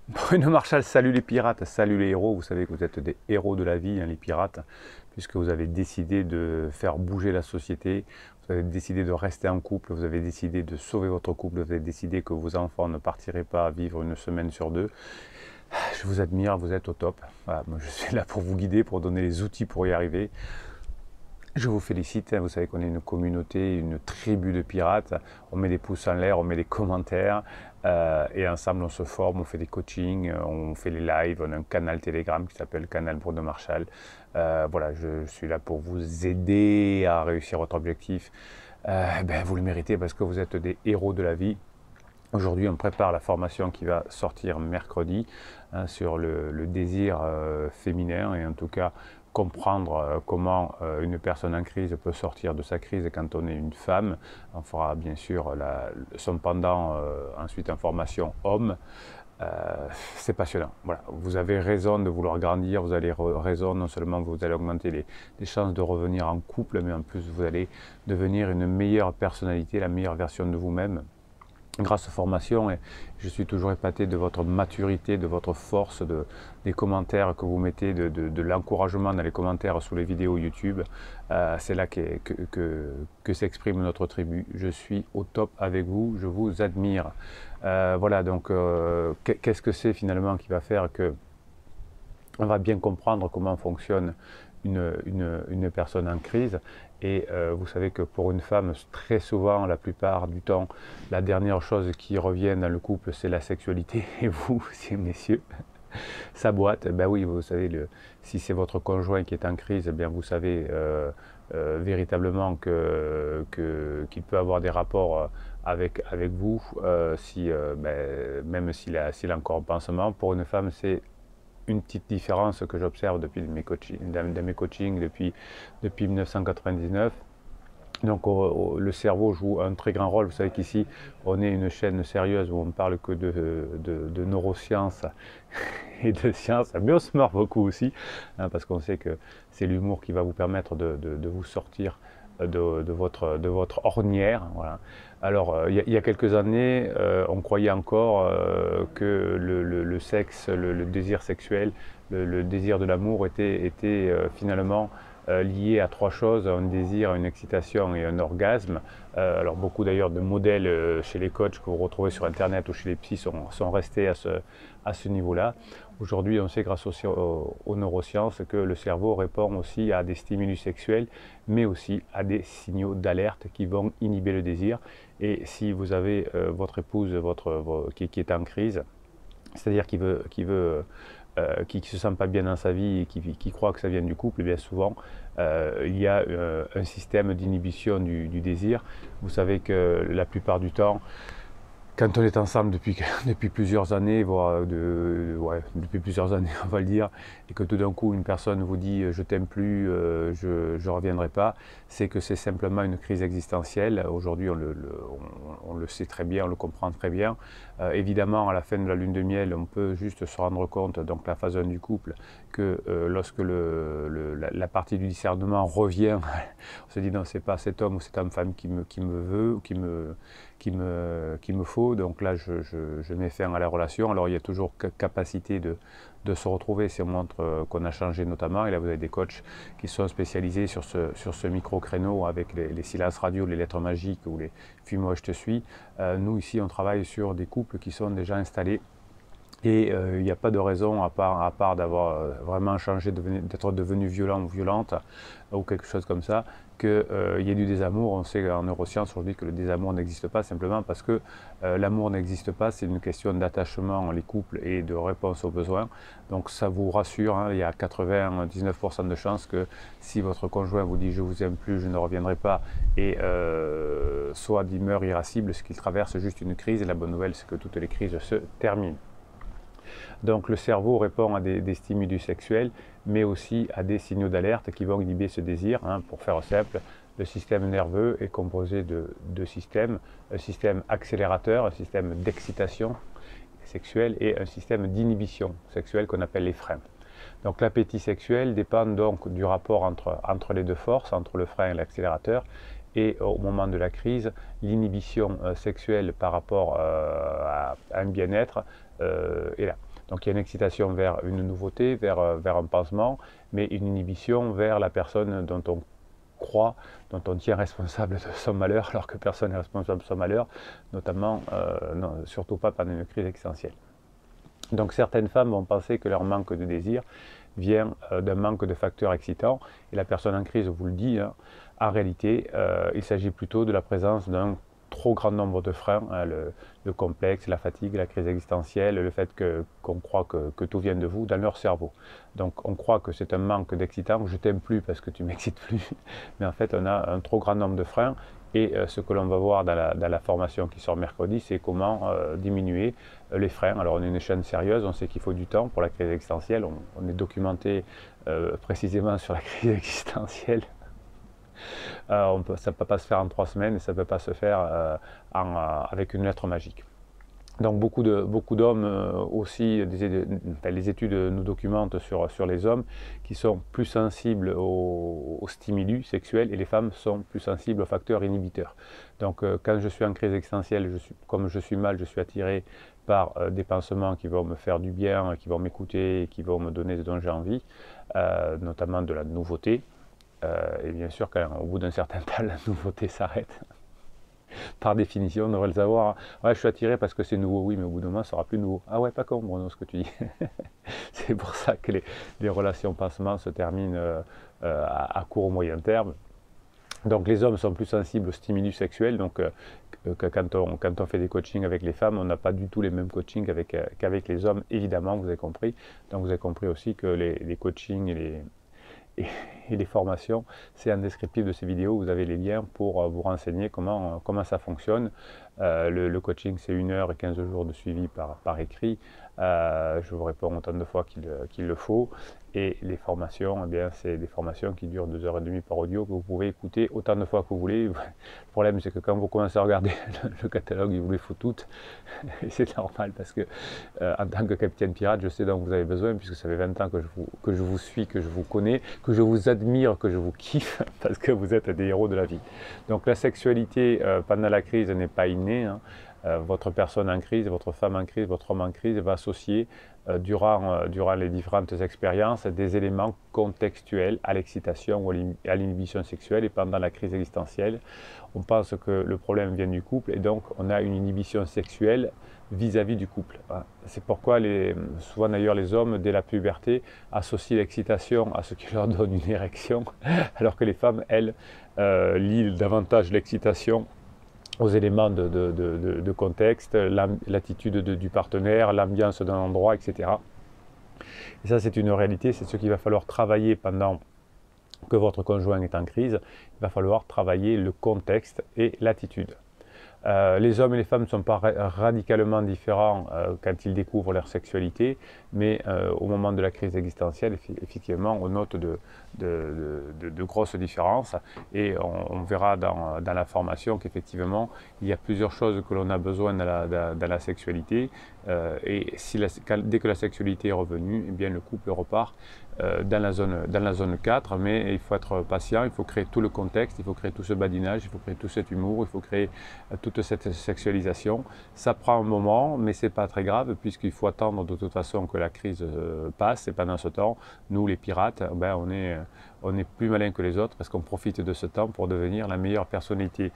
Bruno Marshall, salut les pirates, salut les héros. Vous savez que vous êtes des héros de la vie, hein, les pirates, puisque vous avez décidé de faire bouger la société, vous avez décidé de rester en couple, vous avez décidé de sauver votre couple, vous avez décidé que vos enfants ne partiraient pas vivre une semaine sur deux. Je vous admire, vous êtes au top. Voilà, moi je suis là pour vous guider, pour donner les outils pour y arriver. Je vous félicite, hein, vous savez qu'on est une communauté, une tribu de pirates. On met des pouces en l'air, on met des commentaires et ensemble on se forme, on fait des coachings, on fait les lives, on a un canal Telegram qui s'appelle Canal Bruno Marshall. Voilà, je suis là pour vous aider à réussir votre objectif. Vous le méritez parce que vous êtes des héros de la vie. Aujourd'hui, on prépare la formation qui va sortir mercredi, hein, sur le désir féminin et en tout cas comprendre comment une personne en crise peut sortir de sa crise quand on est une femme. On fera bien sûr son pendant ensuite en formation homme. C'est passionnant. Voilà. Vous avez raison de vouloir grandir, vous avez raison, non seulement vous allez augmenter les chances de revenir en couple, mais en plus vous allez devenir une meilleure personnalité, la meilleure version de vous-même grâce aux formations, et je suis toujours épaté de votre maturité, de votre force, des commentaires que vous mettez, de l'encouragement dans les commentaires sous les vidéos YouTube. C'est là que s'exprime notre tribu. Je suis au top avec vous, je vous admire. Voilà, donc qu'est-ce que c'est finalement qui va faire que on va bien comprendre comment fonctionne une personne en crise. Et vous savez que pour une femme, très souvent, la plupart du temps, la dernière chose qui revient dans le couple, c'est la sexualité. Et vous, messieurs, ça boite. Ben oui, vous savez, si c'est votre conjoint qui est en crise, eh bien vous savez véritablement qu'il peut avoir des rapports avec vous, même s'il a encore un pansement. Pour une femme, c'est une petite différence que j'observe depuis mes coachings depuis 1999. Donc le cerveau joue un très grand rôle. Vous savez qu'ici, on est une chaîne sérieuse où on ne parle que de neurosciences et de sciences, mais on se marre beaucoup aussi, hein, parce qu'on sait que c'est l'humour qui va vous permettre de vous sortir de votre ornière. Voilà. Alors, il y a quelques années, on croyait encore que le sexe, le désir sexuel, le désir de l'amour était finalement lié à trois choses: un désir, une excitation et un orgasme. Alors beaucoup d'ailleurs de modèles chez les coachs que vous retrouvez sur internet ou chez les psys sont restés à ce niveau-là. Aujourd'hui, on sait grâce aux neurosciences que le cerveau répond aussi à des stimuli sexuels, mais aussi à des signaux d'alerte qui vont inhiber le désir. Et si vous avez votre épouse qui est en crise, c'est-à-dire qui ne se sent pas bien dans sa vie et qui croit que ça vient du couple, et bien souvent il y a un système d'inhibition du désir. Vous savez que la plupart du temps, quand on est ensemble depuis plusieurs années, voire depuis plusieurs années, on va le dire, et que tout d'un coup une personne vous dit je t'aime plus, je ne reviendrai pas, c'est que c'est simplement une crise existentielle. Aujourd'hui, on le sait très bien, on le comprend très bien. Évidemment, à la fin de la lune de miel, on peut juste se rendre compte, donc la phase 1 du couple, que lorsque la partie du discernement revient, on se dit non, c'est pas cet homme ou cette femme qui me veut ou qu'il me faut, donc là je mets fin à la relation. Alors il y a toujours capacité de se retrouver si on montre qu'on a changé notamment, et là vous avez des coachs qui sont spécialisés sur ce micro-créneau avec les silences radio, les lettres magiques ou les fuis-moi je te suis. Nous ici on travaille sur des couples qui sont déjà installés. Et il n'y a pas de raison, à part d'avoir vraiment changé, d'être devenu violent ou violente, ou quelque chose comme ça, qu'il y ait du désamour. On sait en neurosciences aujourd'hui que le désamour n'existe pas, simplement parce que l'amour n'existe pas. C'est une question d'attachement, les couples, et de réponse aux besoins. Donc ça vous rassure, hein, il y a 99% de chances que si votre conjoint vous dit je vous aime plus, je ne reviendrai pas, et soit d'humeur irascible, ce qu'il traverse juste une crise. Et la bonne nouvelle, c'est que toutes les crises se terminent. Donc le cerveau répond à des stimuli sexuels, mais aussi à des signaux d'alerte qui vont inhiber ce désir. Hein. Pour faire simple, le système nerveux est composé de deux systèmes: un système accélérateur, un système d'excitation sexuelle, et un système d'inhibition sexuelle qu'on appelle les freins. Donc l'appétit sexuel dépend donc du rapport entre les deux forces, entre le frein et l'accélérateur. Et au moment de la crise, l'inhibition sexuelle par rapport à un bien-être est là. Donc il y a une excitation vers une nouveauté, vers un pansement, mais une inhibition vers la personne dont on croit, dont on tient responsable de son malheur, alors que personne n'est responsable de son malheur, notamment, non, surtout pas pendant une crise existentielle. Donc certaines femmes vont penser que leur manque de désir vient d'un manque de facteurs excitants, et la personne en crise vous le dit, hein. En réalité, il s'agit plutôt de la présence d'un trop grand nombre de freins, hein, le complexe, la fatigue, la crise existentielle, le fait qu'on croit que tout vient de vous dans leur cerveau. Donc on croit que c'est un manque d'excitant, je t'aime plus parce que tu m'excites plus, mais en fait on a un trop grand nombre de freins. Et ce que l'on va voir dans la formation qui sort mercredi, c'est comment diminuer les freins. Alors on est une chaîne sérieuse, on sait qu'il faut du temps pour la crise existentielle, on est documenté précisément sur la crise existentielle. Ça ne peut pas se faire en 3 semaines et ça ne peut pas se faire avec une lettre magique. Donc beaucoup d'hommes aussi, les études nous documentent sur les hommes qui sont plus sensibles aux stimuli sexuels, et les femmes sont plus sensibles aux facteurs inhibiteurs. Donc quand je suis en crise existentielle, comme je suis mal, je suis attiré par des pansements qui vont me faire du bien, qui vont m'écouter, qui vont me donner ce dont j'ai envie, notamment de la nouveauté. Et bien sûr, au bout d'un certain temps, la nouveauté s'arrête. Par définition, on devrait le savoir. Ouais, je suis attiré parce que c'est nouveau. Oui, mais au bout d'un moment, ça sera plus nouveau. Ah ouais, pas con, Bruno, ce que tu dis. C'est pour ça que les relations pansement se terminent à court ou moyen terme. Donc les hommes sont plus sensibles aux stimuli sexuels. Donc quand on fait des coachings avec les femmes, on n'a pas du tout les mêmes coachings qu'avec les hommes, évidemment, vous avez compris. Donc vous avez compris aussi que les coachings et les formations, c'est en descriptif de ces vidéos, vous avez les liens pour vous renseigner comment ça fonctionne. Le coaching, c'est 1 heure et 15 jours de suivi par écrit. Je vous réponds autant de fois qu'il le faut. Et les formations, eh bien, c'est des formations qui durent 2h30 par audio, que vous pouvez écouter autant de fois que vous voulez. Le problème, c'est que quand vous commencez à regarder le catalogue, il vous les faut toutes. Et c'est normal parce que, en tant que capitaine pirate, je sais dont vous avez besoin, puisque ça fait 20 ans que je vous suis, que je vous connais, que je vous admire, que je vous kiffe, parce que vous êtes des héros de la vie. Donc la sexualité pendant la crise n'est pas innée, hein. Votre personne en crise, votre femme en crise, votre homme en crise va associer durant les différentes expériences des éléments contextuels à l'excitation ou à l'inhibition sexuelle. Et pendant la crise existentielle, on pense que le problème vient du couple, et donc on a une inhibition sexuelle vis-à-vis du couple. C'est pourquoi souvent d'ailleurs les hommes, dès la puberté, associent l'excitation à ce qui leur donne une érection, alors que les femmes, elles, lient davantage l'excitation aux éléments de contexte, l'attitude du partenaire, l'ambiance d'un endroit, etc. Et ça, c'est une réalité, c'est ce qu'il va falloir travailler pendant que votre conjoint est en crise. Il va falloir travailler le contexte et l'attitude. Les hommes et les femmes ne sont pas radicalement différents quand ils découvrent leur sexualité, mais au moment de la crise existentielle, effectivement, on note de grosses différences, et on verra dans la formation qu'effectivement, il y a plusieurs choses que l'on a besoin dans la sexualité, et dès que la sexualité est revenue, eh bien, le couple repart dans la zone 4, mais il faut être patient, il faut créer tout le contexte, il faut créer tout ce badinage, il faut créer tout cet humour, il faut créer toute cette sexualisation. Ça prend un moment, mais c'est pas très grave, puisqu'il faut attendre de toute façon que la crise passe, et pendant ce temps, nous les pirates, ben, on est plus malins que les autres, parce qu'on profite de ce temps pour devenir la meilleure personnalité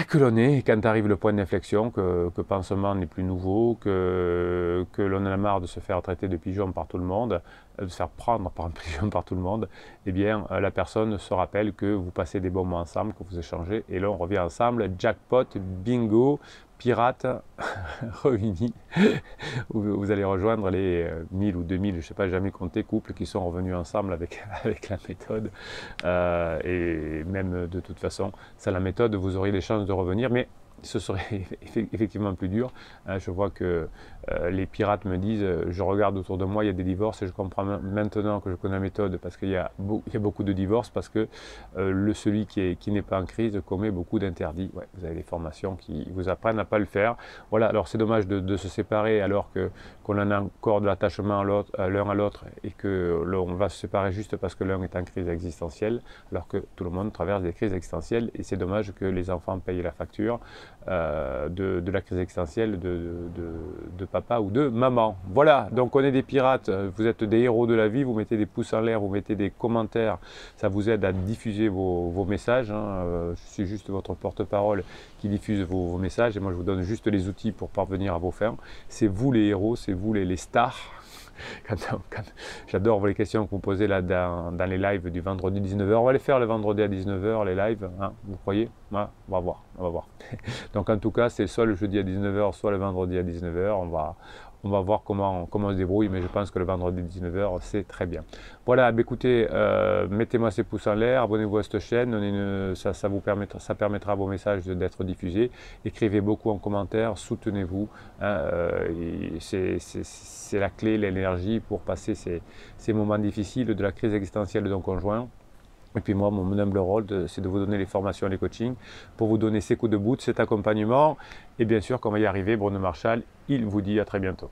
que l'on est. Et quand arrive le point d'inflexion, que pansement n'est plus nouveau, que l'on en a marre de se faire traiter de pigeon par tout le monde, de se faire prendre par un pigeon par tout le monde, eh bien la personne se rappelle que vous passez des bons moments ensemble, que vous échangez, et là on revient ensemble, jackpot, bingo, pirate réunis. Vous allez rejoindre les 1000 ou 2000, je ne sais pas, jamais compté, couples qui sont revenus ensemble avec la méthode. Et même de toute façon, sans la méthode, vous auriez des chances de revenir, mais ce serait effectivement plus dur. Je vois que les pirates me disent, je regarde autour de moi, il y a des divorces, et je comprends maintenant que je connais la méthode, parce qu'il y a beaucoup de divorces, parce que celui qui n'est pas en crise commet beaucoup d'interdits. Ouais, vous avez des formations qui vous apprennent à ne pas le faire. Voilà, alors c'est dommage de se séparer alors qu'on en a encore de l'attachement l'un à l'autre, et que l'on va se séparer juste parce que l'un est en crise existentielle, alors que tout le monde traverse des crises existentielles, et c'est dommage que les enfants payent la facture. de la crise existentielle de papa ou de maman. Voilà, donc on est des pirates, vous êtes des héros de la vie, vous mettez des pouces en l'air, vous mettez des commentaires, ça vous aide à diffuser vos messages. Je suis juste votre porte-parole qui diffuse vos messages et moi je vous donne juste les outils pour parvenir à vos fins. C'est vous les héros, c'est vous les stars. J'adore les questions que vous posez là dans les lives du vendredi 19h. On va les faire le vendredi à 19h, les lives, hein, vous croyez? On va voir. Donc en tout cas, c'est soit le jeudi à 19h, soit le vendredi à 19h. On va voir comment on se débrouille, mais je pense que le vendredi 19h, c'est très bien. Voilà, écoutez, mettez-moi ces pouces en l'air, abonnez-vous à cette chaîne, ça permettra à vos messages d'être diffusés. Écrivez beaucoup en commentaire, soutenez-vous. C'est la clé, l'énergie pour passer ces moments difficiles de la crise existentielle de ton conjoint. Et puis moi, mon humble rôle, c'est de vous donner les formations et les coachings pour vous donner ces coups de bout, cet accompagnement. Et bien sûr, quand on va y arriver, Bruno Marchal, il vous dit à très bientôt.